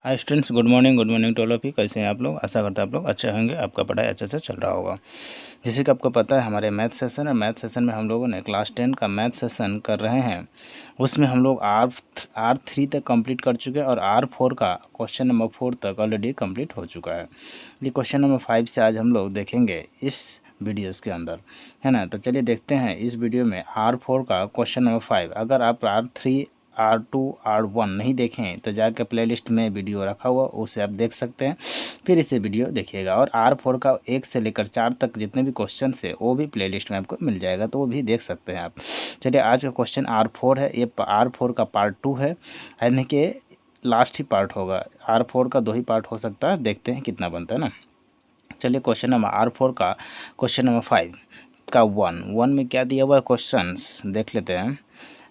Hi students, good morning to all of you. कैसे हैं आप लोग? आशा करता है आप लोग अच्छे होंगे, आपका पढ़ाई अच्छे से चल रहा होगा। जैसे कि आपको पता है, हमारे मैथ सेशन है। मैथ सेशन में हम लोगों ने क्लास 10 का मैथ सेशन कर रहे हैं। उसमें हम लोग R3 तक कंप्लीट कर चुके हैं और R4 का क्वेश्चन नंबर 4 तक ऑलरेडी कंप्लीट हो चुका है। ये क्वेश्चन नंबर 5 से आज हम लोग देखेंगे इस वीडियोज़ के अंदर, है ना। तो चलिए देखते हैं इस वीडियो में R4 का क्वेश्चन नंबर 5। अगर आप R3 R2 R1 नहीं देखें तो जाकर प्लेलिस्ट में वीडियो रखा हुआ, उसे आप देख सकते हैं। फिर इसे वीडियो देखिएगा। और R4 का 1 से लेकर 4 तक जितने भी क्वेश्चन है वो भी प्लेलिस्ट में आपको मिल जाएगा, तो वो भी देख सकते हैं आप। चलिए, आज का क्वेश्चन R4 है। ये R4 का पार्ट 2 है, यानी कि लास्ट ही पार्ट होगा। R4 का 2 ही पार्ट हो सकता है, देखते हैं कितना बनता है ना। चलिए, क्वेश्चन नंबर R4 का क्वेश्चन नंबर 5 का 1 में क्या दिया हुआ है क्वेश्चंस देख लेते हैं।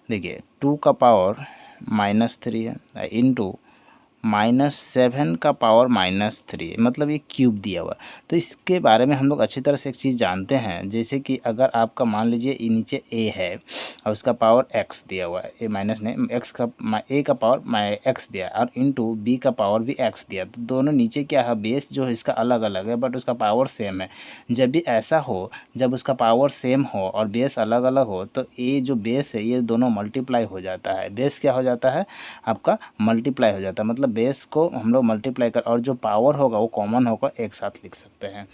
देखिए, 2 का पावर -3 है इंटू -7 का पावर -3, मतलब ये क्यूब दिया हुआ। तो इसके बारे में हम लोग अच्छी तरह से एक चीज़ जानते हैं। जैसे कि अगर आपका मान लीजिए ये नीचे a है और उसका पावर x दिया हुआ है, a माइनस नहीं, x का a का पावर x दिया है और इंटू b का पावर भी x दिया। तो दोनों नीचे क्या है, बेस जो है इसका अलग अलग है बट उसका पावर सेम है। जब भी ऐसा हो, जब उसका पावर सेम हो और बेस अलग अलग हो, तो ये जो बेस है ये दोनों मल्टीप्लाई हो जाता है। बेस क्या हो जाता है आपका, मल्टीप्लाई हो जाता है। मतलब बेस को हम लोग मल्टीप्लाई कर और जो पावर होगा वो कॉमन होगा, एक साथ लिख सकते हैं।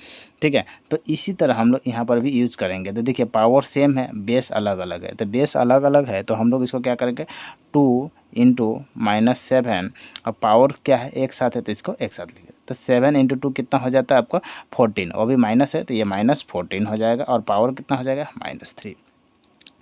ठीक है, तो इसी तरह हम लोग यहाँ पर भी यूज़ करेंगे। तो देखिए, पावर सेम है, बेस अलग अलग है। तो बेस अलग अलग है तो हम लोग इसको क्या करेंगे, 2 इंटू -7 और पावर क्या है एक साथ है तो इसको एक साथ लिखेंगे। तो 7 इंटू 2 कितना हो जाता है आपका 14, और भी माइनस है तो ये -14 हो जाएगा और पावर कितना हो जाएगा -3।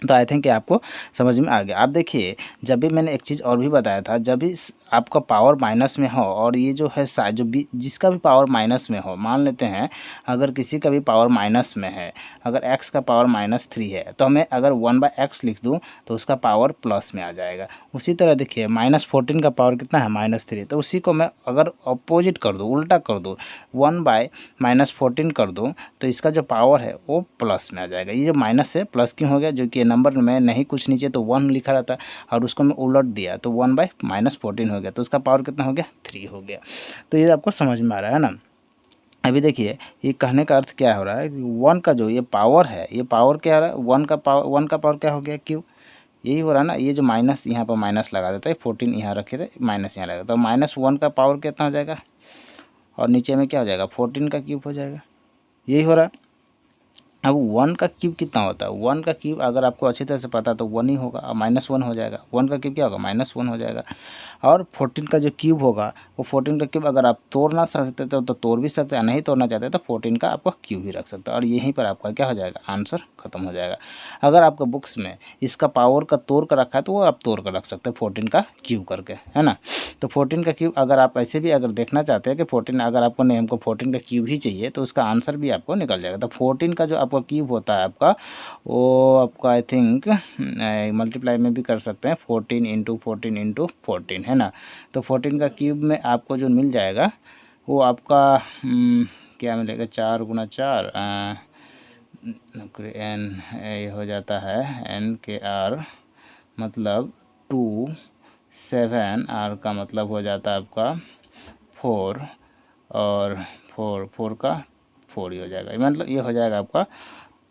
तो आई थिंक कि आपको समझ में आ गया। आप देखिए, जब भी मैंने एक चीज़ और भी बताया था, जब भी आपका पावर माइनस में हो और ये जो है जो भी जिसका भी पावर माइनस में हो, मान लेते हैं अगर किसी का भी पावर माइनस में है, अगर x का पावर -3 है तो मैं अगर 1/x लिख दूं तो उसका पावर प्लस में आ जाएगा। उसी तरह देखिए, -14 का पावर कितना है -3, तो उसी को मैं अगर अपोजिट कर दूँ, उल्टा कर दूँ, 1/-14 कर दूँ तो इसका जो पावर है वो प्लस में आ जाएगा। ये जो माइनस से प्लस क्यों हो गया, जो कि नंबर में नहीं कुछ नीचे तो 1 लिखा रहता और उसको मैं उलट दिया तो 1/-14 हो गया, तो उसका पावर कितना हो गया 3 हो गया। तो ये आपको समझ में आ रहा है ना। अभी देखिए, ये कहने का अर्थ क्या हो रहा है कि 1 का जो ये पावर है, ये पावर क्या हो रहा है, 1 का पावर क्या हो गया क्यों, यही हो रहा है ना। ये जो माइनस यहाँ पर माइनस लगा देता है, 14 यहाँ रखे थे, माइनस यहाँ लगा, तो -1 का पावर कितना हो जाएगा और नीचे में क्या हो जाएगा 14 का क्यूब हो जाएगा। यही हो रहा है। अब 1 का क्यूब कितना होता है, 1 का क्यूब अगर आपको अच्छी तरह से पता तो 1 ही होगा और -1 हो जाएगा। 1 का क्यूब क्या होगा -1 हो जाएगा। और 14 का जो क्यूब होगा वो 14 का क्यूब अगर आप तोड़ना चाहते तो तोड़ भी सकते हैं, नहीं तोड़ना चाहते तो 14 का आपका क्यूब ही रख सकते हैं और यहीं पर आपका क्या हो जाएगा, आंसर खत्म हो जाएगा। अगर आपका बुक्स में इसका पावर का तोड़ कर रखा है तो वो आप तोड़ कर रख सकते हैं 14 का क्यूब करके, है ना। तो 14 का क्यूब अगर आप ऐसे भी अगर देखना चाहते हैं कि 14 अगर आपको नहीं, हमको 14 का क्यूब ही चाहिए, तो उसका आंसर भी आपको निकल जाएगा। तो 14 का जो आपका क्यूब होता है आपका, वो आपका आई थिंक मल्टीप्लाई में भी कर सकते हैं, 14 इंटू 14 इंटू 14, है ना। तो 14 का क्यूब में आपको जो मिल जाएगा वो आपका क्या मिलेगा, 4 × 4 एन ये हो जाता है NKR, मतलब 2 7 R का मतलब हो जाता है आपका 4 और 4 का 4 ही हो जाएगा, मतलब ये हो जाएगा आपका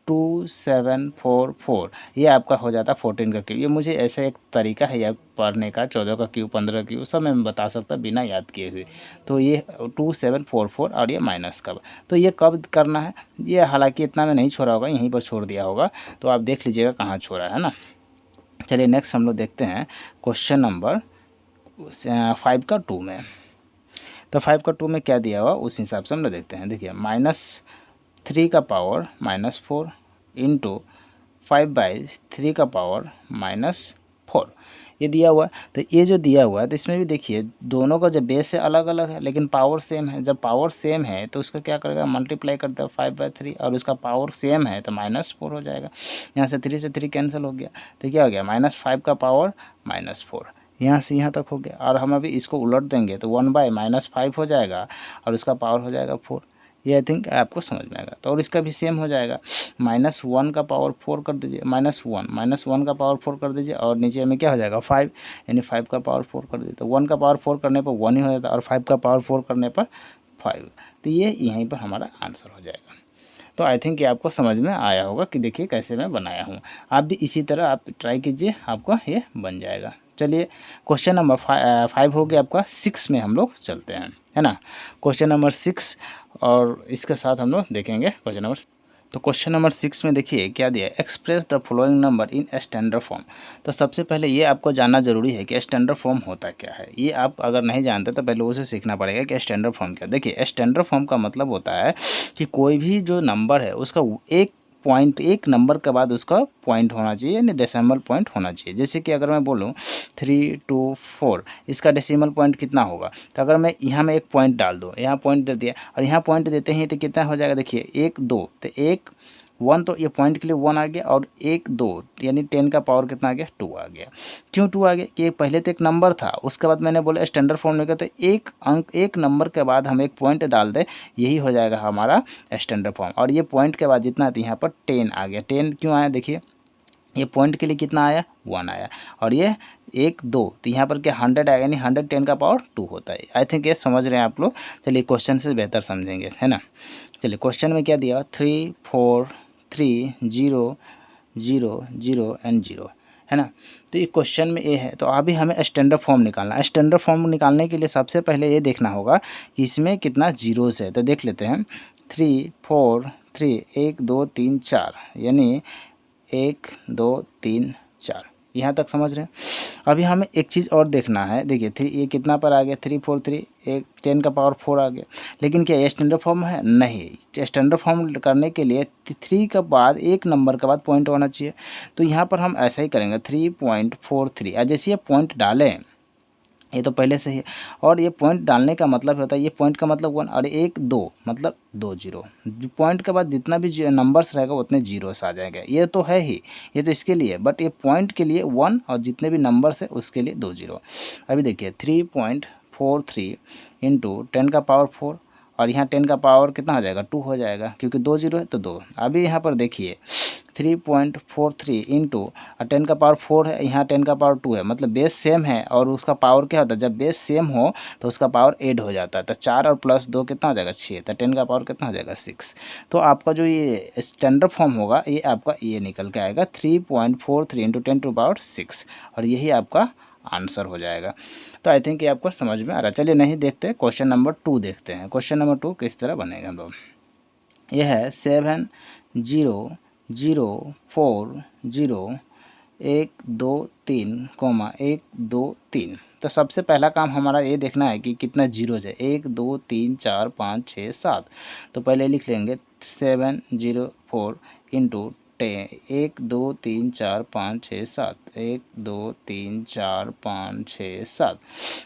2744। ये आपका हो जाता है 14 का क्यूब। ये मुझे ऐसे एक तरीका है यार पढ़ने का, 14 का क्यूब 15 का क्यूब सब मैं बता सकता बिना याद किए हुए। तो ये 2744 और ये माइनस कब, तो ये कब करना है, ये हालांकि इतना में नहीं छोड़ा होगा, यहीं पर छोड़ दिया होगा, तो आप देख लीजिएगा कहाँ छोड़ा है ना। चलिए नेक्स्ट हम लोग देखते हैं क्वेश्चन नंबर 5 का 2 में। तो 5 का 2 में क्या दिया हुआ उस हिसाब से हम लोग देखते हैं। देखिए, -3 का पावर -4 इंटू 5/3 का पावर -4 ये दिया हुआ है। तो ये जो दिया हुआ है तो इसमें भी देखिए दोनों का जो बेस है अलग अलग है लेकिन पावर सेम है। जब पावर सेम है तो उसका क्या करेगा, मल्टीप्लाई करता है 5/3 और उसका पावर सेम है तो -4 हो जाएगा। यहाँ से 3 से 3 कैंसिल हो गया तो क्या हो गया, -5 का पावर -4, यहाँ से यहाँ तक हो गया। और हम अभी इसको उलट देंगे तो 1/-5 हो जाएगा और उसका पावर हो जाएगा 4। ये आई थिंक आपको समझ में आएगा। तो और इसका भी सेम हो जाएगा, -1 का पावर 4 कर दीजिए, -1 का पावर 4 कर दीजिए और नीचे में क्या हो जाएगा 5, यानी 5 का पावर 4 कर दीजिए। तो 1 का पावर 4 करने पर 1 ही हो जाता है और 5 का पावर 4 करने पर 5। तो ये यहीं पर हमारा आंसर हो जाएगा। तो आई थिंक ये आपको समझ में आया होगा कि देखिए कैसे मैं बनाया हूँ। आप भी इसी तरह आप ट्राई कीजिए, आपका ये बन जाएगा। चलिए क्वेश्चन नंबर 5 हो गया आपका। 6 में हम लोग चलते हैं, है ना। क्वेश्चन नंबर 6 और इसके साथ हम लोग देखेंगे क्वेश्चन नंबर। तो क्वेश्चन नंबर 6 में देखिए क्या दिया है, express the following number in standard form. तो सबसे पहले ये आपको जानना जरूरी है कि स्टैंडर्ड फॉर्म होता क्या है। ये आप अगर नहीं जानते तो पहले उसे सीखना पड़ेगा कि स्टैंडर्ड फॉर्म क्या। देखिए स्टैंडर्ड फॉर्म का मतलब होता है कि कोई भी जो नंबर है उसका एक पॉइंट, एक नंबर के बाद उसका पॉइंट होना चाहिए, यानी डेसिमल पॉइंट होना चाहिए। जैसे कि अगर मैं बोलूँ 3 2 4, इसका डेसिमल पॉइंट कितना होगा। तो अगर मैं यहाँ में एक पॉइंट डाल दूँ, यहाँ पॉइंट दे दिया और यहाँ पॉइंट देते हैं तो कितना हो जाएगा, देखिए 1 2, तो 1 1, तो ये पॉइंट के लिए 1 आ गया और 1 2 यानी 10 का पावर कितना आ गया 2 आ गया। क्यों 2 आ गया कि पहले तो एक नंबर था, उसके बाद मैंने बोला स्टैंडर्ड फॉर्म में कहते एक अंक, एक नंबर के बाद हम एक पॉइंट डाल दें, यही हो जाएगा हमारा स्टैंडर्ड फॉर्म। और ये पॉइंट के बाद जितना, यहाँ पर 10 आ गया। 10 क्यों आया, देखिए ये पॉइंट के लिए कितना आया 1 आया और ये 1 2, तो यहाँ पर क्या 100 आएगा, यानी 100 10 का पावर 2 होता है। आई थिंक ये समझ रहे हैं आप लोग। चलिए क्वेश्चन से बेहतर समझेंगे, है ना। चलिए क्वेश्चन में क्या दिया, 3 4 3 0 0 0 एंड 0, है ना। तो ये क्वेश्चन में ये है। तो अभी हमें स्टैंडर्ड फॉर्म निकालना है। स्टैंडर्ड फॉर्म निकालने के लिए सबसे पहले ये देखना होगा कि इसमें कितना जीरोस है। तो देख लेते हैं 3 4 3 1 2 3 4, यानी 1 2 3 4, यहाँ तक समझ रहे हैं। अभी हमें एक चीज़ और देखना है। देखिए 3, ये कितना पर आ गया 3 4 3, एक 10 का पावर 4 आ गया। लेकिन क्या ये स्टैंडर्ड फॉर्म है, नहीं। स्टैंडर्ड फॉर्म करने के लिए 3 के बाद एक नंबर के बाद पॉइंट होना चाहिए। तो यहाँ पर हम ऐसा ही करेंगे 3.43। जैसे ये पॉइंट डालें, ये तो पहले से ही, और ये पॉइंट डालने का मतलब होता है, ये पॉइंट का मतलब 1 और 1 2 मतलब 2 जीरो। पॉइंट के बाद जितना भी नंबर्स रहेगा उतने जीरोस आ जाएंगे। ये तो है ही, ये तो इसके लिए, बट ये पॉइंट के लिए 1 और जितने भी नंबर्स है उसके लिए 2 जीरो। अभी देखिए 3.43 इंटू 10 का पावर 4 और यहाँ 10 का पावर कितना हो जाएगा 2 हो जाएगा, क्योंकि 2 जीरो है तो 2। अभी यहाँ पर देखिए 3.43 इंटू 10 का पावर 4 है, यहाँ 10 का पावर 2 है, मतलब बेस सेम है और उसका पावर क्या होता है, जब बेस सेम हो तो उसका पावर ऐड हो जाता है। तो 4 और प्लस 2 कितना हो जाएगा 6, तो 10 का पावर कितना हो जाएगा 6। तो आपका जो ये स्टैंडर्ड फॉर्म होगा ये आपका ये निकल के आएगा 3.43 इंटू 10 टू पावर 6, और यही आपका आंसर हो जाएगा। तो आई थिंक ये आपको समझ में आ रहा है। चलिए नहीं देखते, क्वेश्चन नंबर 2 देखते हैं। क्वेश्चन नंबर 2 किस तरह बनेगा हम लोग। यह है 7 0 0 4 0 1 2 3 1 2 3। तो सबसे पहला काम हमारा ये देखना है कि कितना जीरोज है, 1 2 3 4 5 6 7। तो पहले लिख लेंगे 7 0 4 इंटू 1 2 3 4 5 6 7, 1 2 3 4 5 6 7।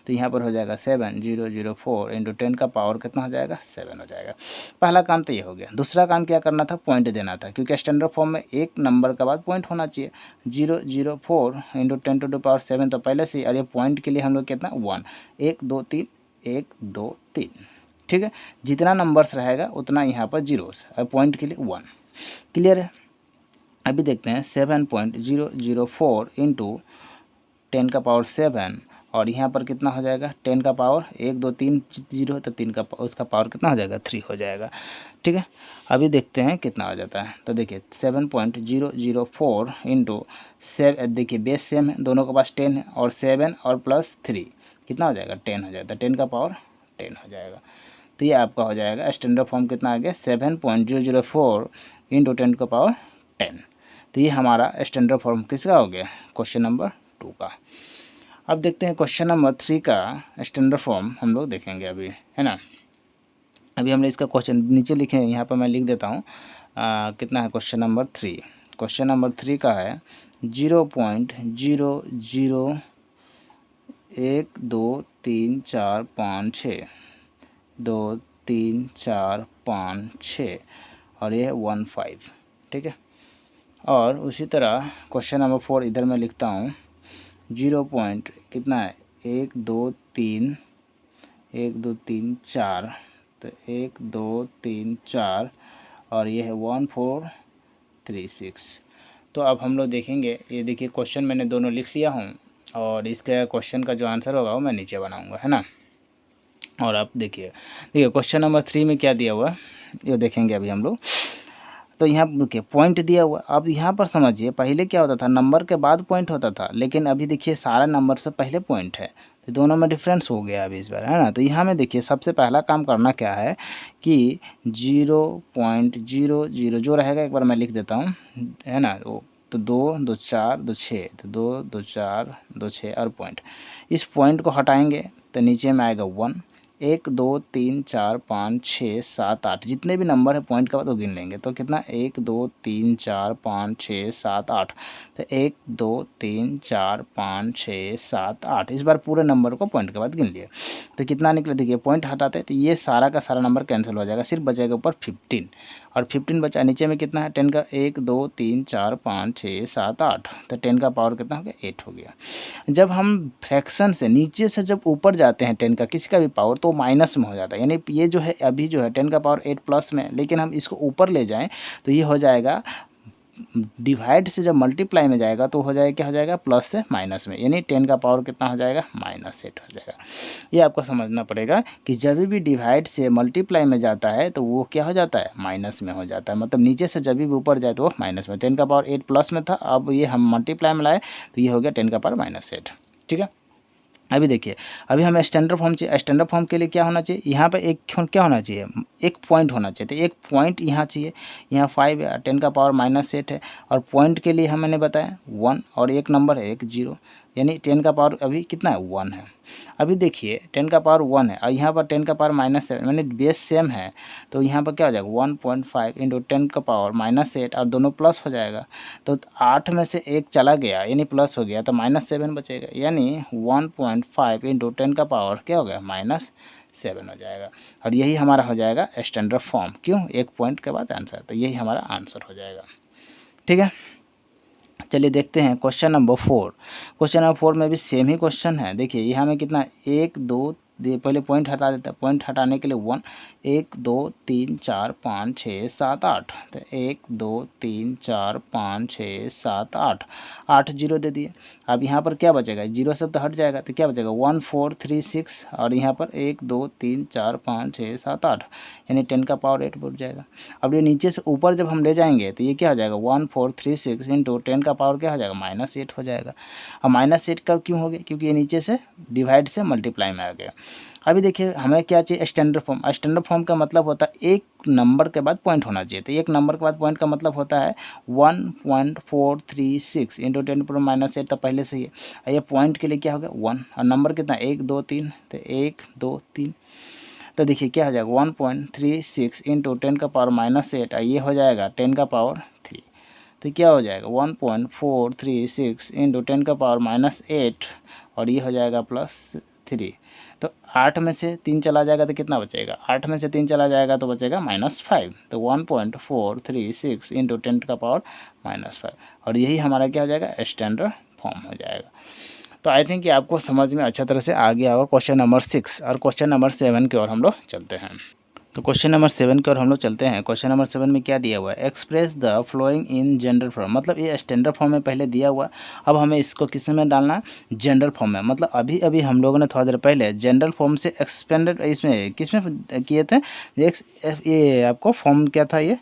तो यहाँ पर हो जाएगा 7 0 0 4 इंटू 10 का पावर कितना हो जाएगा 7 हो जाएगा। पहला काम तो ये हो गया। दूसरा काम क्या करना था, पॉइंट देना था, क्योंकि स्टैंडर्ड फॉर्म में एक नंबर के बाद पॉइंट होना चाहिए। 0 0 4 इंटू 10 टू द पावर 7 तो पहले से, और ये पॉइंट के लिए हम लोग कितना 1 1 2 3 1 2 3, ठीक है। जितना नंबर्स रहेगा उतना यहाँ पर जीरोस, और पॉइंट के लिए 1। क्लियर है। अभी देखते हैं 7.004 इंटू 10 का पावर 7, और यहाँ पर कितना हो जाएगा 10 का पावर 1 2 3 जीरो, तो 3 का उसका पावर कितना हो जाएगा 3 हो जाएगा, ठीक है। अभी देखते हैं कितना हो जाता है। तो देखिए 7.004 इंटू 7, देखिए बेस सेम है, दोनों के पास 10 है, और 7 और प्लस 3 कितना हो जाएगा 10 हो जाएगा, 10 का पावर 10 हो जाएगा। तो ये आपका हो जाएगा स्टैंडर्ड फॉर्म कितना आ गया 7.004 इंटू 10 का पावर 10। तो ये हमारा स्टैंडर्ड फॉर्म किसका हो गया, क्वेश्चन नंबर 2 का। अब देखते हैं क्वेश्चन नंबर 3 का स्टैंडर्ड फॉर्म हम लोग देखेंगे अभी, है ना। अभी हमने इसका क्वेश्चन नीचे लिखे हैं, यहाँ पर मैं लिख देता हूँ कितना है क्वेश्चन नंबर 3। क्वेश्चन नंबर 3 का है 0.00 1 2 3 4 5 6 2 3 4 5 6, और ये है 15, ठीक है। और उसी तरह क्वेश्चन नंबर 4 इधर मैं लिखता हूँ 0 पॉइंट कितना है 1 2 3 1 2 3 4 तो 1 2 3 4 और ये है 1 4 3 6। तो अब हम लोग देखेंगे, ये देखिए क्वेश्चन मैंने दोनों लिख लिया हूँ और इसका क्वेश्चन का जो आंसर होगा वो मैं नीचे बनाऊँगा, है ना। और आप देखिए क्वेश्चन नंबर 3 में क्या दिया हुआ है ये देखेंगे अभी हम लोग। तो यहाँ देखिए पॉइंट दिया हुआ। अब यहाँ पर समझिए पहले क्या होता था, नंबर के बाद पॉइंट होता था, लेकिन अभी देखिए सारा नंबर से पहले पॉइंट है, तो दोनों में डिफरेंस हो गया अभी इस बार, है ना। तो यहाँ में देखिए सबसे पहला काम करना क्या है कि 0.00 जो रहेगा एक बार मैं लिख देता हूँ, है ना। वो तो 2 2 4 2 6, तो 2 2 4 2 6 और पॉइंट, इस पॉइंट को हटाएंगे तो नीचे में आएगा 1। 1 2 3 4 5 6 7 8 जितने भी नंबर है पॉइंट के बाद वो गिन लेंगे, तो कितना 1 2 3 4 5 6 7 8। तो 1 2 3 4 5 6 7 8 इस बार पूरे नंबर को पॉइंट के बाद गिन लिए, तो कितना निकले देखिए। पॉइंट हटाते तो ये सारा का सारा नंबर कैंसिल हो जाएगा, सिर्फ बचेगा ऊपर 15 और 15 बचा। नीचे में कितना है 10 का 1 2 3 4 5 6 7 8, तो 10 का पावर कितना हो गया 8 हो गया। जब हम फ्रैक्शन से नीचे से जब ऊपर जाते हैं 10 का किसी का भी पावर तो माइनस में हो जाता है, यानी ये जो है अभी जो है 10 का पावर 8 प्लस में, लेकिन हम इसको ऊपर ले जाएं तो ये हो जाएगा डिवाइड से जब मल्टीप्लाई में जाएगा तो हो जाएगा क्या हो जाएगा प्लस से माइनस में, यानी 10 का पावर कितना हो जाएगा -8 हो जाएगा। ये आपको समझना पड़ेगा कि जब भी डिवाइड से मल्टीप्लाई में जाता है तो वो क्या हो जाता है माइनस में हो जाता है, मतलब नीचे से जब भी ऊपर जाए तो वो माइनस में। 10 का पावर 8 प्लस में था, अब ये हम मल्टीप्लाई में लाए तो ये हो गया 10 का पावर -8, ठीक है। अभी देखिए अभी हमें स्टैंडर्ड फॉर्म चाहिए। स्टैंडर्ड फॉर्म के लिए क्या होना चाहिए, यहाँ पे एक क्या होना चाहिए, एक पॉइंट होना चाहिए। तो एक पॉइंट यहाँ चाहिए, यहाँ 5 है, 10 का पावर -8 है, और पॉइंट के लिए मैंने बताया 1 और एक नंबर है एक 0, यानी 10 का पावर अभी कितना है 1 है। अभी देखिए 10 का पावर 1 है और यहाँ पर 10 का पावर -7, मैंने बेस सेम है, तो यहाँ पर क्या हो जाएगा 1.5 इंटू 10 का पावर -8 और दोनों प्लस हो जाएगा। तो 8 में से एक चला गया यानी प्लस हो गया, तो -7 बचेगा, यानी 1.5 इंटू 10 का पावर क्या हो गया -7 हो जाएगा। और यही हमारा हो जाएगा स्टैंडर्ड फॉर्म। क्यों, एक पॉइंट के बाद आंसर, तो यही हमारा आंसर हो जाएगा, ठीक है। चलिए देखते हैं क्वेश्चन नंबर 4। क्वेश्चन नंबर 4 में भी सेम ही क्वेश्चन है। देखिए यहाँ में कितना 1 2 पहले पॉइंट हटा देता है, पॉइंट हटाने के लिए 1 1 2 3 4 5 6 7 8, तो 1 2 3 4 5 6 7 8 8 0 दे दिए। अब यहाँ पर क्या बचेगा, 0 सब तो हट जाएगा, तो क्या बचेगा 1 4 3 6 और यहाँ पर 1 2 3 4 5 6 7 8, यानी 10 का पावर 8 बढ़ जाएगा। अब ये नीचे से ऊपर जब हम ले जाएंगे तो ये क्या हो जाएगा 1 4 3 6 इंटू 10 का पावर क्या हो जाएगा -8 हो जाएगा। अब -8 का क्यों हो गया, क्योंकि ये नीचे से डिवाइड से मल्टीप्लाई में आ गया। अभी देखिए हमें क्या चाहिए स्टैंडर्ड फॉर्म। स्टैंडर्ड फॉर्म का मतलब होता है एक नंबर के बाद पॉइंट होना चाहिए, तो एक नंबर के बाद पॉइंट का मतलब होता है 1.436 इंटू 10 पर -8, तो पहले से ही है। ये पॉइंट के लिए क्या हो गया 1 और नंबर कितना 1 2 3, तो 1 2 3, तो देखिए क्या हो जाएगा 1.36 इंटू 10 का पावर -8 और ये हो जाएगा 10 का पावर 3, तो क्या हो जाएगा 1.436 इंटू 10 का पावर -8 और ये हो जाएगा +3। तो 8 में से 3 चला जाएगा तो कितना बचेगा, 8 में से 3 चला जाएगा तो बचेगा -5, तो 1.436 इंटू 10 का पावर -5 और यही हमारा क्या हो जाएगा स्टैंडर्ड फॉर्म हो जाएगा। तो आई थिंक कि आपको समझ में अच्छा तरह से आ गया होगा क्वेश्चन नंबर 6। और क्वेश्चन नंबर 7 की ओर हम लोग चलते हैं। तो क्वेश्चन नंबर 7 की ओर हम लोग चलते हैं। क्वेश्चन नंबर 7 में क्या दिया हुआ है, express the following in general form, मतलब ये स्टैंडर्ड फॉर्म में पहले दिया हुआ, अब हमें इसको किस में डालना जनरल फॉर्म में। मतलब अभी अभी हम लोगों ने थोड़ा देर पहले जनरल फॉर्म से एक्सपेंडेड इसमें किस में किए थे, ये आपको फॉर्म क्या था, ये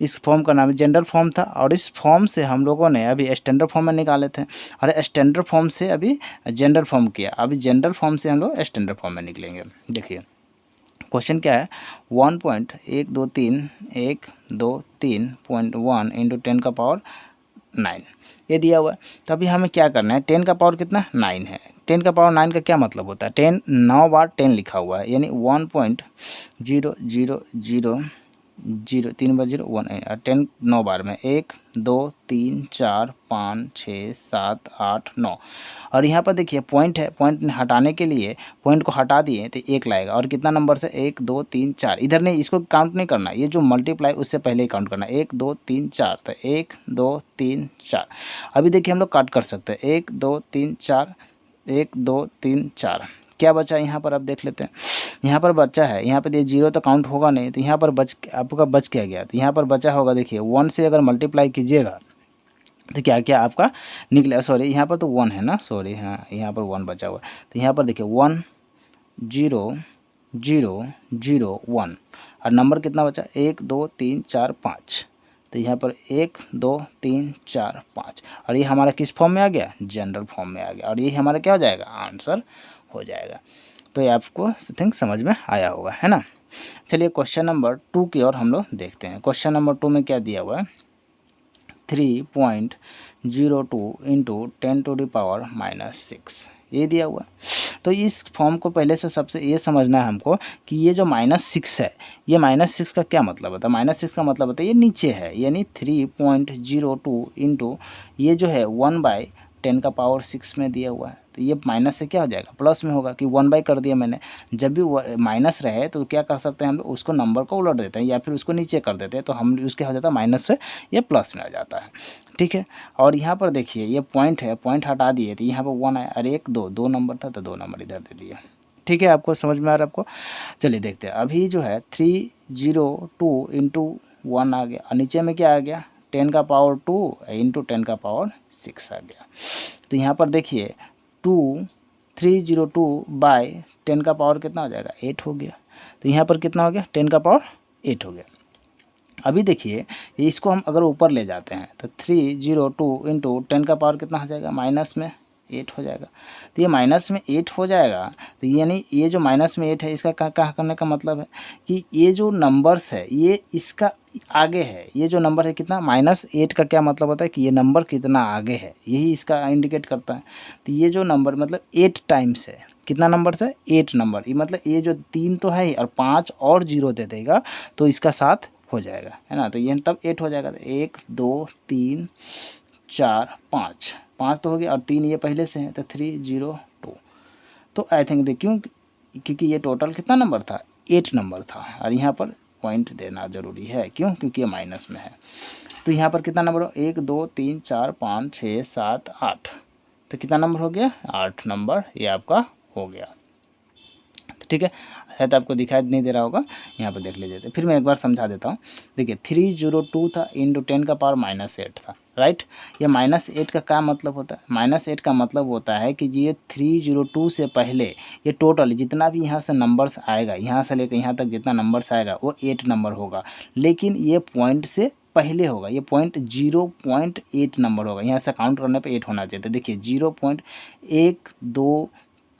इस फॉर्म का नाम जनरल फॉर्म था, और इस फॉर्म से हम लोगों ने अभी स्टैंडर्ड फॉर्म में निकाले थे, और स्टैंडर्ड फॉर्म से अभी जनरल फॉर्म किया, अभी जनरल फॉर्म से हम लोग स्टैंडर्ड फॉर्म में निकलेंगे। देखिए क्वेश्चन क्या है 1.123.1 इंटू 10 का पावर 9 ये दिया हुआ है। तो अभी हमें क्या करना है, 10 का पावर कितना 9 है। 10 का पावर 9 का क्या मतलब होता है, 10 9 बार 10 लिखा हुआ है, यानी 1.0000 3 बार 0 1 और 10 9 बार में 1 2 3 4 5 6 7 8 9 और यहाँ पर देखिए पॉइंट है, पॉइंट हटाने के लिए पॉइंट को हटा दिए तो 1 लाएगा, और कितना नंबर से 1 2 3 4, इधर नहीं, इसको काउंट नहीं करना, ये जो मल्टीप्लाई उससे पहले ही काउंट करना, 1 2 3 4, तो 1 2 3 4। अभी देखिए हम लोग काट कर सकते हैं 1 2 3 4 1 2 3 4, क्या बचा यहाँ पर, अब देख लेते हैं। यहाँ पर बचा है, यहाँ पर ये 0 तो काउंट होगा नहीं, तो यहाँ पर आपका बच क्या गया, तो यहाँ पर बचा होगा, देखिए 1 से अगर मल्टीप्लाई कीजिएगा तो क्या क्या आपका निकले, सॉरी यहाँ पर तो 1 है ना, सॉरी हाँ यहाँ पर 1 बचा हुआ, तो यहाँ पर देखिए 1 0 0 0 1 और नंबर कितना बचा, 1 2 3 4 5, तो यहाँ पर 1 2 3 4 5 और ये हमारा किस फॉर्म में आ गया, जनरल फॉर्म में आ गया, और ये हमारा क्या हो जाएगा, आंसर हो जाएगा। तो ये आपको थिंक समझ में आया होगा, है ना। चलिए क्वेश्चन नंबर 2 की ओर हम लोग देखते हैं। क्वेश्चन नंबर 2 में क्या दिया हुआ है, 3.02 इंटू 10⁻⁻6 ये दिया हुआ है। तो इस फॉर्म को पहले से सबसे ये समझना है हमको कि ये जो -6 है, ये -6 का क्या मतलब होता है, -6 का मतलब होता है ये नीचे है, यानी 3.02 इंटू ये जो है 1/10⁻6 में दिया हुआ है, तो ये माइनस से क्या हो जाएगा, प्लस में होगा कि 1 कर दिया मैंने। जब भी माइनस रहे तो क्या कर सकते हैं हम लोग, उसको नंबर को उलट देते हैं या फिर उसको नीचे कर देते हैं, तो हम उसके हो जाता है माइनस से ये प्लस में आ जाता है, ठीक है। और यहाँ पर देखिए ये पॉइंट है, पॉइंट हटा दिए तो यहाँ पर 1 आया, और 1 2 नंबर था तो 2 नंबर इधर दे दिया, ठीक है। आपको समझ में आ रहा है आपको। चलिए देखते हैं, अभी जो है 302 इंटू 1 आ गया, और नीचे में क्या आ गया, 10⁻2 इंटू 10⁻6 आ गया। तो यहाँ पर देखिए 302 बाई 10 का पावर कितना हो जाएगा, 8 हो गया। तो यहाँ पर कितना हो गया, 10 का पावर 8 हो गया। अभी देखिए इसको हम अगर ऊपर ले जाते हैं तो 302 इंटू 10 का पावर कितना हो जाएगा, माइनस में 8 हो जाएगा। तो ये माइनस में 8 हो जाएगा, तो यानी ये जो माइनस में 8 है इसका क्या करने का मतलब है कि ये जो नंबर्स है ये इसका आगे है, ये जो नंबर है कितना, -8 का क्या मतलब होता है कि ये नंबर कितना आगे है, यही इसका इंडिकेट करता है। तो ये जो नंबर मतलब 8 टाइम्स है, कितना नंबर है, 8 नंबर, ये मतलब ये जो 3 तो है ही और 5 और 0 दे देगा तो इसका साथ हो जाएगा, है ना। तो ये तब 8 हो जाएगा, तो 1 2 3 4 5 5 तो हो गया, और 3 ये पहले से है तो 302। तो आई थिंक देखिए क्योंकि ये टोटल कितना नंबर था, 8 नंबर था, और यहाँ पर पॉइंट देना ज़रूरी है, क्यों, क्योंकि ये माइनस में है। तो यहाँ पर कितना नंबर हो, 1 2 3 4 5 6 7 8, तो कितना नंबर हो गया, 8 नंबर ये आपका हो गया, ठीक है। शायद आपको दिखाई नहीं दे रहा होगा, यहाँ पर देख लीजिए। फिर मैं एक बार समझा देता हूँ। देखिए 302 था इंटू 10 का पावर -8 था, राइट। ये -8 का क्या मतलब होता है, -8 का मतलब होता है कि ये 302 से पहले ये टोटल जितना भी यहाँ से नंबर्स आएगा, यहाँ से लेकर यहाँ तक जितना नंबर्स आएगा वो 8 नंबर होगा, लेकिन ये पॉइंट से पहले होगा, ये पॉइंट 0.8 नंबर होगा। यहाँ से काउंट करने पे 8 होना चाहिए। तो देखिए 0.1 2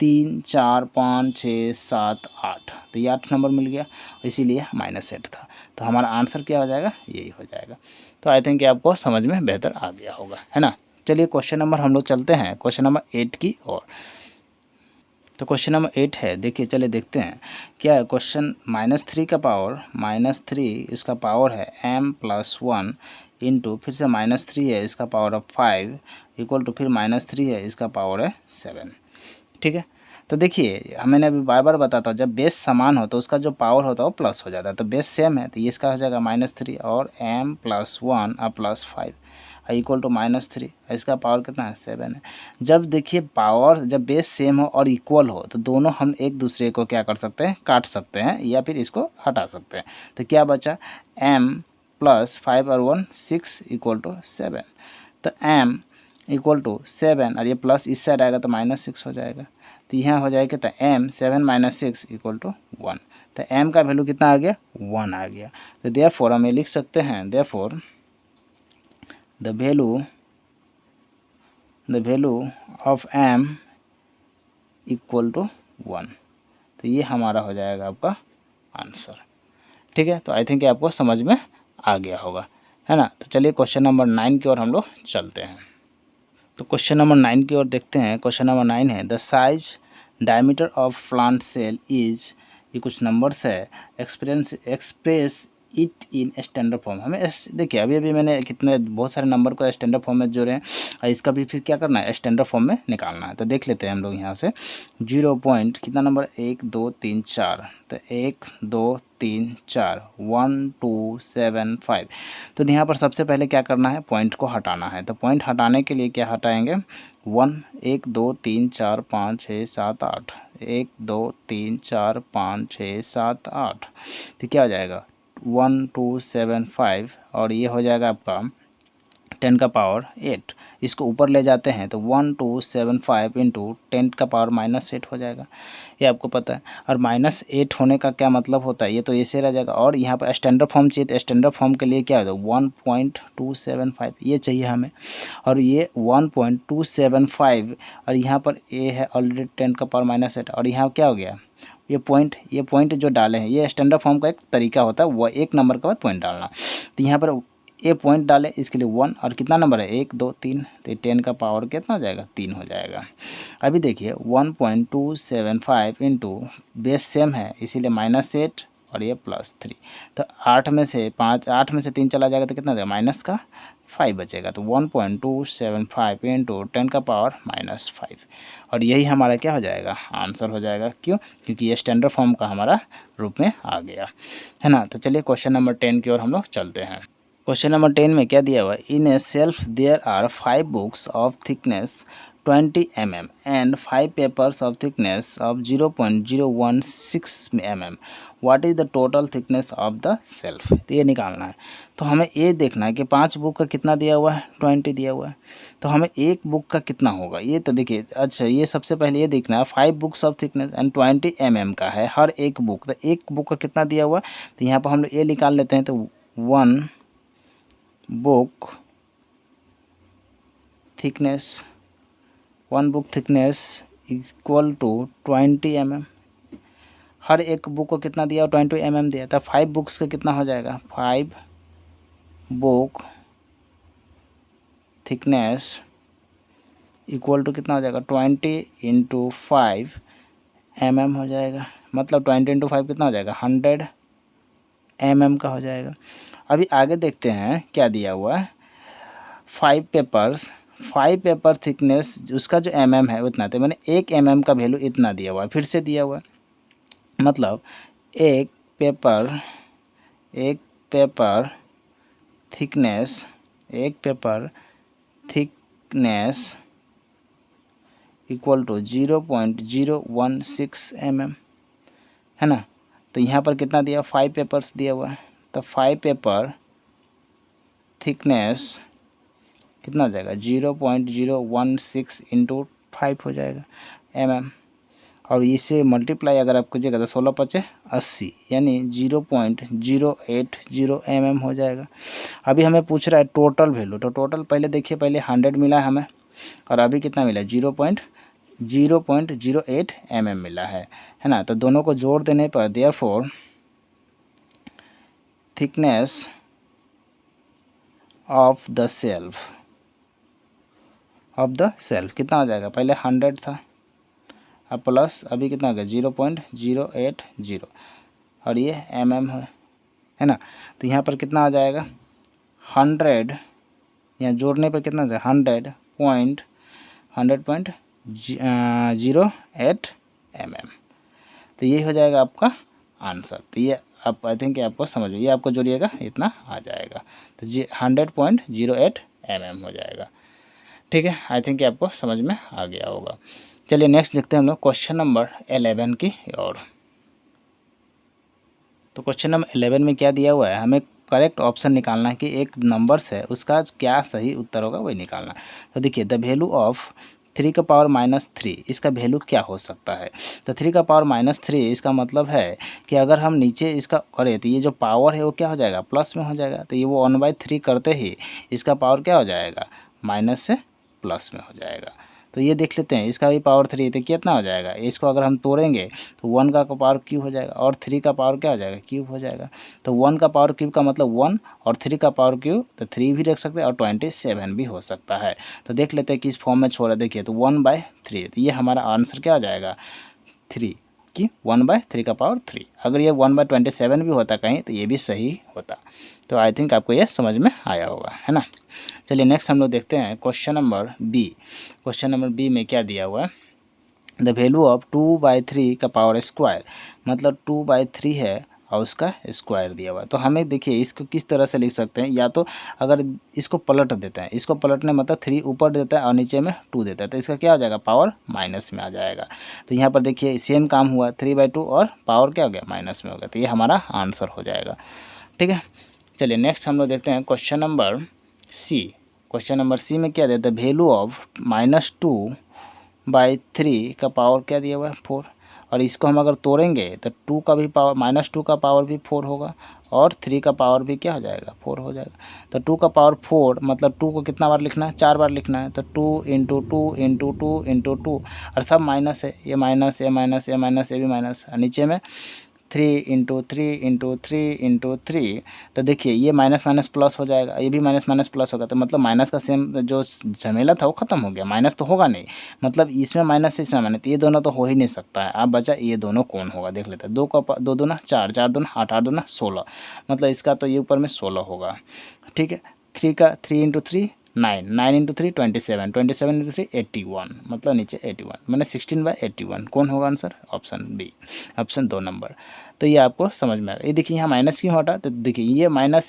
3 4 5 6 7 8, तो ये 8 नंबर मिल गया, इसीलिए -8 था। तो हमारा आंसर क्या हो जाएगा, यही हो जाएगा। तो आई थिंक आपको समझ में बेहतर आ गया होगा, है ना। चलिए क्वेश्चन नंबर हम लोग चलते हैं क्वेश्चन नंबर 8 की ओर। तो क्वेश्चन नंबर 8 है, देखिए चलिए देखते हैं क्या है क्वेश्चन। -3 का पावर -3 इसका पावर है m+1 इंटू फिर से -3 है इसका पावर ऑफ 5 इक्वल टू फिर -3 है इसका पावर है 7, ठीक है। तो देखिए मैंने अभी बार बार बताता हूँ, जब बेस समान हो तो उसका जो पावर होता है वो प्लस हो जाता है। तो बेस सेम है तो ये इसका हो जाएगा -3 और m+1 और +5 इक्वल टू -3, इसका पावर कितना है, 7 है। जब देखिए पावर जब बेस सेम हो और इक्वल हो तो दोनों हम एक दूसरे को क्या कर सकते हैं, काट सकते हैं या फिर इसको हटा सकते हैं। तो क्या बचा, m+5 और 1 6 इक्वल टू 7। तो m इक्वल टू 7 और ये प्लस इस साइड आएगा तो -6 हो जाएगा। तो यहाँ हो जाएगा तो m 7 - 6 इक्वल टू 1। तो m का वैल्यू कितना आ गया, 1 आ गया। तो देयरफॉर हम ये लिख सकते हैं, therefore the value of m equal to 1। तो ये हमारा हो जाएगा आपका आंसर, ठीक है। तो आई थिंक आपको समझ में आ गया होगा, है ना। तो चलिए क्वेश्चन नंबर 9 की ओर हम लोग चलते हैं। तो क्वेश्चन नंबर 9 की ओर देखते हैं। क्वेश्चन नंबर 9 है, the size diameter of plant cell is, ये कुछ नंबर्स है, express it in standard form. हमें देखिए अभी अभी मैंने कितने बहुत सारे नंबर को स्टैंडर्ड फॉर्म में जोड़े हैं और इसका भी फिर क्या करना है, स्टैंडर्ड फॉर्म में निकालना है। तो देख लेते हैं हम लोग यहाँ से 0 पॉइंट कितना नंबर 1 2 3 4, तो 1 2 3 4 1 2 7 5। तो यहाँ पर सबसे पहले क्या करना है, पॉइंट को हटाना है। तो पॉइंट हटाने के लिए क्या हटाएंगे, 1 2 3 4 5 6 7 8, 1 2 3 4 5 6 7 8, तो क्या हो जाएगा 1 2 7 5 और ये हो जाएगा आपका 10 का पावर 8। इसको ऊपर ले जाते हैं तो 1 2 7 5 इंटू 10 का पावर -8 हो जाएगा, ये आपको पता है। और -8 होने का क्या मतलब होता है, ये तो ऐसे रह जाएगा। और यहाँ पर स्टैंडर्ड फॉर्म चाहिए, तो स्टैंडर्ड फॉर्म के लिए क्या होता है 1.275 ये चाहिए हमें, और ये 1.275 और यहाँ पर ए है ऑलरेडी 10 का पावर -8 और यहाँ क्या हो गया, ये पॉइंट जो डाले हैं, ये स्टैंडर्ड फॉर्म का एक तरीका होता है, वह एक नंबर के बाद पॉइंट डालना। तो यहाँ पर ये पॉइंट डाले, इसके लिए 1 और कितना नंबर है 1 2 3, तो 10 का पावर कितना हो जाएगा 3 हो जाएगा। अभी देखिए 1.275 इंटू बेस सेम है इसीलिए -8 और ये +3, तो 8 में से 3 चला जाएगा तो कितना देगा -5 बचेगा। तो 1.275 इंटू 10 का पावर -5 और यही हमारा क्या हो जाएगा, आंसर हो जाएगा। क्यों, क्योंकि ये स्टैंडर्ड फॉर्म का हमारा रूप में आ गया है ना। तो चलिए क्वेश्चन नंबर 10 की ओर हम लोग चलते हैं। क्वेश्चन नंबर 10 में क्या दिया हुआ है, in a shelf there are 5 books of thickness 20 mm and 5 papers of thickness of 0.016 mm, what is the total thickness of the shelf. तो ये निकालना है। तो हमें ये देखना है कि 5 बुक का कितना दिया हुआ है 20 दिया हुआ है, तो हमें एक बुक का कितना होगा ये तो देखिए। अच्छा ये सबसे पहले ये देखना है 5 books of thickness and 20 mm का है हर एक बुक, तो एक बुक का कितना दिया हुआ है, तो यहाँ पर हम लोग ये निकाल लेते हैं। तो 1 book thickness equal to 20 mm, हर एक बुक को कितना दिया 20 mm दिया, तो 5 बुक्स का कितना हो जाएगा, 5 बुक थिकनेस इक्वल टू कितना हो जाएगा 20 इंटू 5 mm हो जाएगा, मतलब 20 इंटू 5 कितना हो जाएगा 100 mm का हो जाएगा। अभी आगे देखते हैं क्या दिया हुआ है, 5 पेपर थिकनेस उसका जो mm है उतना, तो मैंने 1 mm का वैल्यू इतना दिया हुआ है, फिर से दिया हुआ है, मतलब एक paper thickness equal to 0.016 mm है ना। तो यहाँ पर कितना दिया 5 पेपर्स दिया हुआ है, तो 5 पेपर थिकनेस कितना हो जाएगा 0.016 इंटू 5 हो जाएगा mm, और इसे मल्टीप्लाई अगर आप कीजिएगा तो 16 × 80 यानी 0.080 mm हो जाएगा। अभी हमें पूछ रहा है टोटल वैल्यू, तो टोटल पहले देखिए, पहले 100 मिला है हमें और अभी कितना मिला 0.08 mm मिला है ना। तो दोनों को जोड़ देने पर therefore thickness of the self कितना हो जाएगा, पहले 100 था अब प्लस अभी कितना हो गया 0.080 और ये mm है ना। तो यहाँ पर कितना आ जाएगा 100, यहाँ जोड़ने पर कितना जाएगा 100.08 mm, तो ये हो जाएगा आपका आंसर। तो ये आप आई थिंक आपको समझ में, ये आपको जोड़िएगा इतना आ जाएगा, तो 100.08 mm हो जाएगा। ठीक है, आई थिंक आपको समझ में आ गया होगा। चलिए नेक्स्ट देखते हैं हम लोग क्वेश्चन नंबर 11 की ओर। तो क्वेश्चन नंबर 11 में क्या दिया हुआ है, हमें करेक्ट ऑप्शन निकालना है कि एक नंबर्स है उसका क्या सही उत्तर होगा वही निकालना। तो देखिए द वैल्यू ऑफ 3 का पावर -3 इसका वैल्यू क्या हो सकता है। तो 3 का पावर -3 इसका मतलब है कि अगर हम नीचे इसका करें तो ये जो पावर है वो क्या हो जाएगा प्लस में हो जाएगा, तो ये वो 1/3 करते ही इसका पावर क्या हो जाएगा माइनस से प्लस में हो जाएगा। तो ये देख लेते हैं, इसका भी पावर 3 तो कितना हो जाएगा, इसको अगर हम तोड़ेंगे तो 1 का पावर क्यूब हो जाएगा और 3 का पावर क्या हो जाएगा क्यूब हो जाएगा। तो 1 का पावर क्यूब का मतलब 1 और 3 का पावर क्यूब तो 3 भी रख सकते हैं और 27 भी हो सकता है। तो देख लेते हैं किस फॉर्म में छोड़ा, देखिए तो 1/3, तो ये हमारा आंसर क्या हो जाएगा 3। कि 1/3 अगर ये 1/27 भी होता कहीं तो ये भी सही होता। तो आई थिंक आपको ये समझ में आया होगा, है ना। चलिए नेक्स्ट हम लोग देखते हैं question number B. Question number B में क्या दिया हुआ है, द वैल्यू ऑफ 2/3 का पावर स्क्वायर, मतलब 2/3 है और उसका स्क्वायर दिया हुआ है। तो हमें देखिए इसको किस तरह से लिख सकते हैं, या तो अगर इसको पलट देते हैं, इसको पलटने मतलब 3 ऊपर देता है और नीचे में 2 देता है, तो इसका क्या हो जाएगा, पावर माइनस में आ जाएगा। तो यहाँ पर देखिए सेम काम हुआ, 3/2 और पावर क्या हो गया, माइनस में हो गया। तो ये हमारा आंसर हो जाएगा, ठीक है। चलिए नेक्स्ट हम लोग देखते हैं question number C. Question number C में क्या देता है, वैल्यू ऑफ -2/3 का पावर क्या दिया हुआ है, 4। और इसको हम अगर तोड़ेंगे तो 2 का भी पावर, -2 का पावर भी 4 होगा और 3 का पावर भी क्या हो जाएगा, 4 हो जाएगा। तो 2 का पावर 4 मतलब 2 को कितना बार लिखना है, 4 बार लिखना है। तो 2 × 2 × 2 × 2 और सब माइनस है, ये माइनस, ये माइनस, ये माइनस, ये भी माइनस, और नीचे में 3 × 3 × 3 × 3। तो देखिए ये माइनस माइनस प्लस हो जाएगा, ये भी माइनस माइनस प्लस होगा। तो मतलब माइनस का सेम जो झमेला था वो ख़त्म हो गया, माइनस तो होगा नहीं, मतलब इसमें माइनस से इसमें माइनस, तो ये दोनों तो हो ही नहीं सकता है। अब बचा ये दोनों कौन होगा, देख लेते हैं। 2 का 2 दूना 4, 4 दूना 8, 8 दूना 16, मतलब इसका तो ये ऊपर में 16 होगा, ठीक है। 3 का 3 × 3 9, 9 × 3 27, 27 × 3 81, मतलब नीचे 81, मैंने 16/81 कौन होगा answer, option B, option 2 number. तो ये आपको समझ में आ रहा है। ये देखिए यहाँ माइनस क्यों हटा, तो देखिए ये माइनस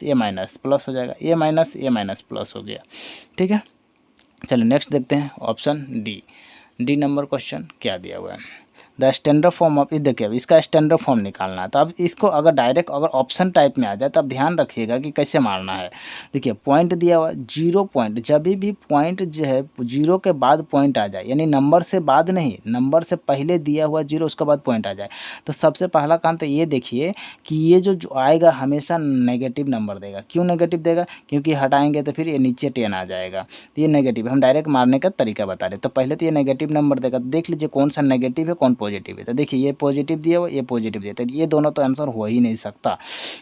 प्लस हो जाएगा, ये माइनस प्लस हो गया, ठीक है। चलिए नेक्स्ट देखते हैं ऑप्शन डी नंबर क्वेश्चन क्या दिया हुआ है, द स्टैंडर्ड फॉर्म ऑफ, देखिए अब इसका स्टैंडर्ड फॉर्म निकालना है। तो अब इसको अगर डायरेक्ट अगर ऑप्शन टाइप में आ जाए तो अब ध्यान रखिएगा कि कैसे मारना है। देखिए पॉइंट दिया हुआ 0 पॉइंट, जब भी पॉइंट जो है 0 के बाद पॉइंट आ जाए, यानी नंबर से बाद नहीं, नंबर से पहले दिया हुआ 0 उसके बाद पॉइंट आ जाए, तो सबसे पहला काम तो ये देखिए कि ये जो आएगा हमेशा नेगेटिव नंबर देगा। क्यों नेगेटिव देगा, क्योंकि हटाएंगे तो फिर ये नीचे 10 आ जाएगा, तो ये नेगेटिव। हम डायरेक्ट मारने का तरीका बता रहे, तो पहले तो ये नेगेटिव नंबर देगा। देख लीजिए कौन सा नेगेटिव है कौन पॉजिटिव है। तो देखिए ये पॉजिटिव दिया हुआ, ये पॉजिटिव दिया, तो ये दोनों तो आंसर हो ही नहीं सकता।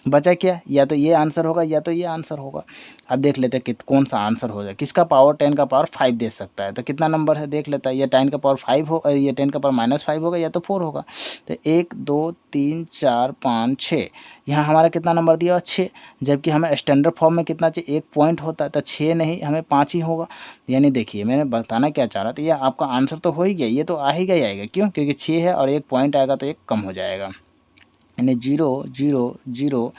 बचा क्या, या तो ये आंसर होगा या तो ये आंसर होगा। अब देख लेते हैं कि कौन सा आंसर हो जाए। किसका पावर 10 का पावर 5 दे सकता है, तो कितना नंबर है देख लेता है। ये 10 का पावर 5 हो, ये 10 का पावर -5 होगा या तो 4 होगा। तो 1 2 3 4 5 6, यहाँ हमारा कितना नंबर दिया हुआ 6, जबकि हमें स्टैंडर्ड फॉर्म में कितना चाहिए, 1 पॉइंट होता है, तो 6 नहीं हमें 5 ही होगा। यानी देखिए मैंने बताना क्या चाह रहा था, ये आपका आंसर तो हो ही गया, ये तो आ ही गया आएगा। क्यों, क्योंकि 6 है और 1 पॉइंट आएगा तो 1 कम हो जाएगा, यानी 0 0 0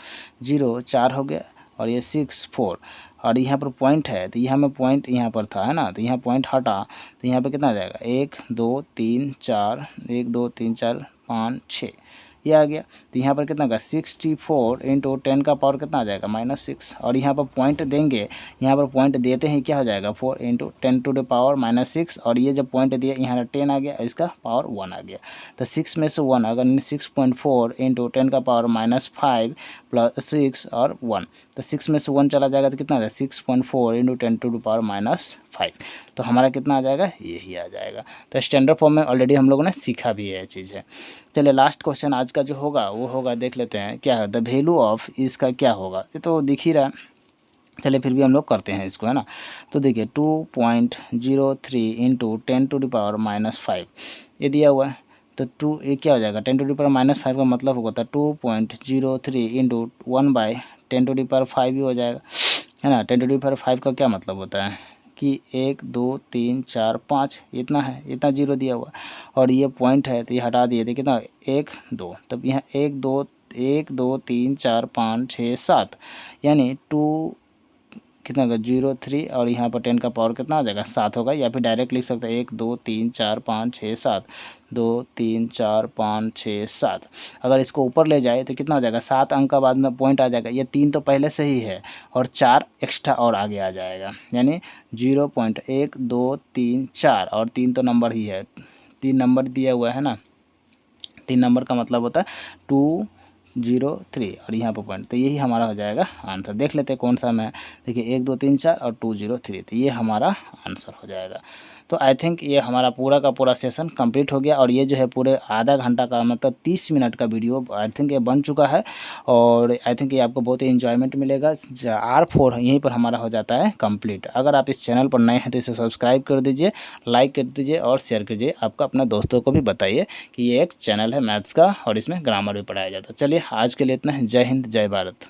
0 4 हो गया, और ये 6 4, और यहाँ पर पॉइंट है तो यहाँ में पॉइंट यहाँ पर था, है ना, तो यहाँ पॉइंट हटा तो यहाँ पे कितना आ जाएगा, 1 2 3 4, 1 2 3 4 5 6, ये आ गया। तो यहाँ पर कितना का 64 × 10 का पावर कितना आ जाएगा, -6, और यहाँ पर पॉइंट देंगे, यहाँ पर पॉइंट देते ही क्या हो जाएगा 4 × 10⁻⁻6, और ये जब पॉइंट दिया यहाँ 10 आ गया, इसका पावर 1 आ गया। तो 6 में से 1, अगर 6.4 × 10 का पावर -5 + 6 और 1, तो 6 में से 1 चला जाएगा तो कितना आ जाएगा 6.4 × 10⁻⁵। तो हमारा कितना आ जाएगा, यही आ जाएगा। तो स्टैंडर्ड फॉर्म में ऑलरेडी हम लोगों ने सीखा भी है चीज़ है। चलिए लास्ट क्वेश्चन आज का जो होगा वो होगा, देख लेते हैं क्या है, द वैल्यू ऑफ इसका क्या होगा, ये तो दिख ही रहा है। चलिए फिर भी हम लोग करते हैं इसको, है ना। तो देखिए 2.03 × 10⁻⁵ ये दिया हुआ है। तो 2 ये क्या हो जाएगा, 10⁻⁵ का मतलब होगा था 2.03 × 1/10⁵ ही हो जाएगा, है ना। 10⁵ का क्या मतलब होता है कि 1 2 3 4 5 इतना है, इतना 0 दिया हुआ, और ये पॉइंट है तो ये हटा दिए थे कितना 1 2, तब यहाँ 1 2 3 4 5 6 7, यानी 2 कितना होगा 0 3, और यहाँ पर 10 का पावर कितना आ जाएगा 7 होगा, या फिर डायरेक्ट लिख सकते हैं 1 2 3 4 5 6 7, 2 3 4 5 6 7। अगर इसको ऊपर ले जाए तो कितना हो जाएगा 7 अंक का बाद में पॉइंट आ जाएगा, ये 3 तो पहले से ही है और 4 एक्स्ट्रा और आगे आ जाएगा, यानी 0.1 2 3 4, और 3 तो नंबर ही है, 3 नंबर दिया हुआ है ना। 3 नंबर का मतलब होता है 203 और यहाँ पर पॉइंट, तो यही हमारा हो जाएगा आंसर। देख लेते हैं कौन सा में, देखिए 1 2 3 4 और 203, तो ये हमारा आंसर हो जाएगा। तो आई थिंक ये हमारा पूरा का पूरा सेशन कंप्लीट हो गया और ये जो है पूरे आधा घंटा का मतलब 30 मिनट का वीडियो आई थिंक ये बन चुका है और आई थिंक ये आपको बहुत ही इन्जॉयमेंट मिलेगा। R4 यहीं पर हमारा हो जाता है कंप्लीट। अगर आप इस चैनल पर नए हैं तो इसे सब्सक्राइब कर दीजिए, लाइक कर दीजिए और शेयर कीजिए। आपका अपने दोस्तों को भी बताइए कि ये एक चैनल है मैथ्स का और इसमें ग्रामर भी पढ़ाया जाता है। चलिए आज के लिए इतना है। जय हिंद, जय भारत।